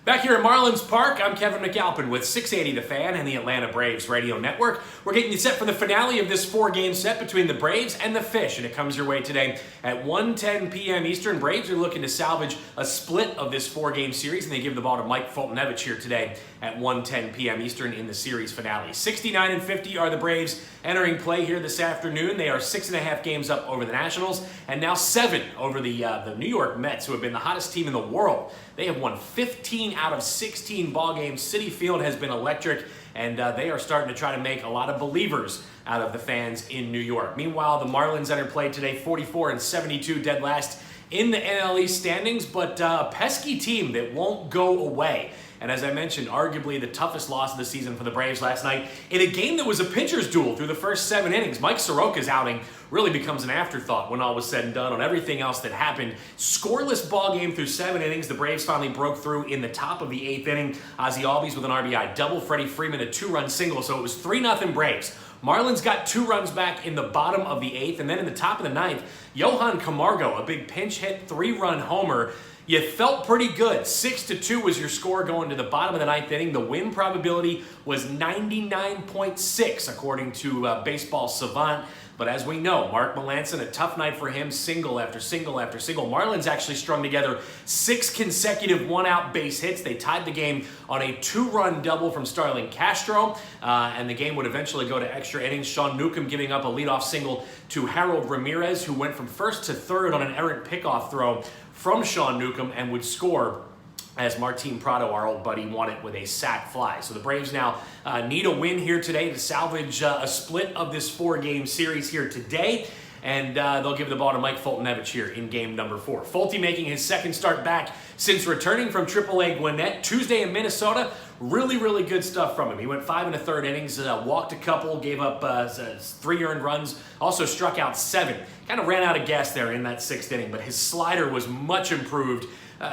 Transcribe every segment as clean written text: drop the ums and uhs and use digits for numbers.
Back here at Marlins Park, I'm Kevin McAlpin with 680 The Fan and the Atlanta Braves Radio Network. We're getting you set for the finale of this four-game set between the Braves and the Fish, and it comes your way today at 1:10 p.m. Eastern. Braves are looking to salvage a split of this four-game series, and they give the ball to Mike Fultonevich here today at 1:10 p.m. Eastern in the series finale. 69-50 are the Braves entering play here this afternoon. They are 6.5 games up over the Nationals, and now 7 over the New York Mets, who have been the hottest team in the world. They have won 15 out of 16 ball games. Citi Field has been electric, and they are starting to try to make a lot of believers out of the fans in New York. Meanwhile, the Marlins enter play today, 44-72, dead last in the NL East standings, but a pesky team that won't go away. And as I mentioned, arguably the toughest loss of the season for the Braves last night in a game that was a pitcher's duel through the first 7 innings. Mike Soroka's outing really becomes an afterthought when all was said and done on everything else that happened. Scoreless ball game through 7 innings. The Braves finally broke through in the top of the 8th inning. Ozzie Albies with an RBI double, Freddie Freeman a 2-run single, so it was 3-0 Braves. Marlins got 2 runs back in the bottom of the 8th, and then in the top of the 9th, Johan Camargo, a big pinch hit 3-run homer. You felt pretty good. 6-2 was your score going to the bottom of the 9th inning. The win probability was 99.6 according to Baseball Savant. But as we know, Mark Melancon, a tough night for him, single after single after single. Marlins actually strung together 6 consecutive one-out base hits. They tied the game on a 2-run double from Starlin Castro, and the game would eventually go to extra innings. Sean Newcomb giving up a leadoff single to Harold Ramirez, who went from first to third on an errant pickoff throw from Sean Newcomb and would score as Martin Prado, our old buddy, won it with a sac fly. So the Braves now need a win here today to salvage a split of this 4-game series here today. And they'll give the ball to Mike Fultonevich here in game number 4. Fulty making his second start back since returning from AAA Gwinnett Tuesday in Minnesota. Really good stuff from him. He went 5 1/3 innings, walked a couple, gave up 3 earned runs, also struck out 7. Kind of ran out of gas there in that 6th inning, but his slider was much improved.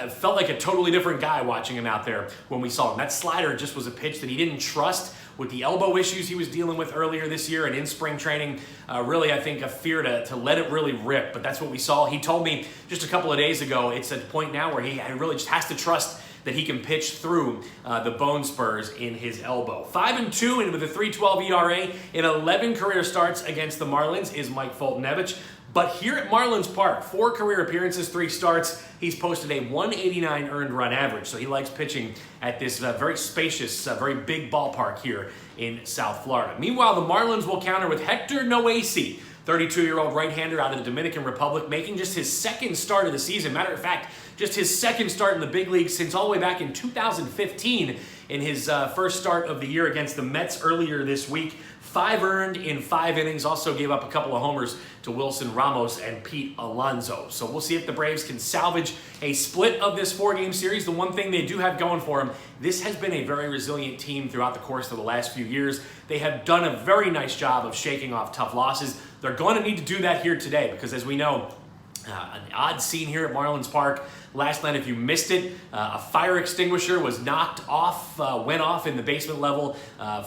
Felt like a totally different guy watching him out there when we saw him. That slider just was a pitch that he didn't trust with the elbow issues he was dealing with earlier this year and in spring training. Really, I think, a fear to let it really rip, but that's what we saw. He told me just a couple of days ago, it's at the point now where he really just has to trust that he can pitch through the bone spurs in his elbow. 5-2 and with a 3.12 ERA in 11 career starts against the Marlins is Mike Fultonevich. But here at Marlins Park, 4 career appearances, 3 starts, he's posted a 189 earned run average. So he likes pitching at this very spacious, very big ballpark here in South Florida. Meanwhile, the Marlins will counter with Hector Noesi, 32-year-old right-hander out of the Dominican Republic, making just his second start of the season. Matter of fact, just his second start in the big leagues since all the way back in 2015 in his first start of the year against the Mets earlier this week. 5 earned in 5 innings, also gave up a couple of homers to Wilson Ramos and Pete Alonso. So we'll see if the Braves can salvage a split of this 4-game series. The one thing they do have going for them, this has been a very resilient team throughout the course of the last few years. They have done a very nice job of shaking off tough losses. They're going to need to do that here today because, as we know, an odd scene here at Marlins Park. Last night, if you missed it, a fire extinguisher was knocked off, went off in the basement level,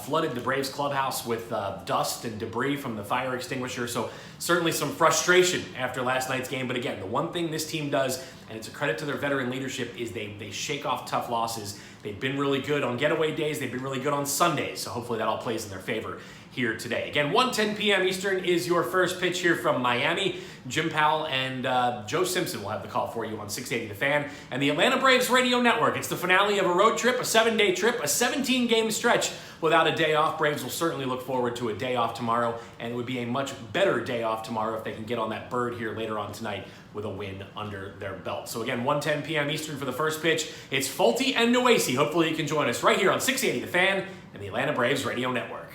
flooded the Braves clubhouse with dust and debris from the fire extinguisher. So certainly some frustration after last night's game. But again, the one thing this team does, and it's a credit to their veteran leadership, is they shake off tough losses. They've been really good on getaway days. They've been really good on Sundays. So hopefully that all plays in their favor here today. Again, 1:10 p.m. Eastern is your first pitch here from Miami. Jim Powell and Joe Simpson will have the call for you on 680 The Fan and the Atlanta Braves Radio Network. It's the finale of a road trip, a 7-day trip, a 17-game stretch without a day off. Braves will certainly look forward to a day off tomorrow, and it would be a much better day off tomorrow if they can get on that bird here later on tonight with a win under their belt. So again, 1:10 p.m. Eastern for the first pitch. It's Fulty and Noesi. Hopefully you can join us right here on 680 The Fan and the Atlanta Braves Radio Network.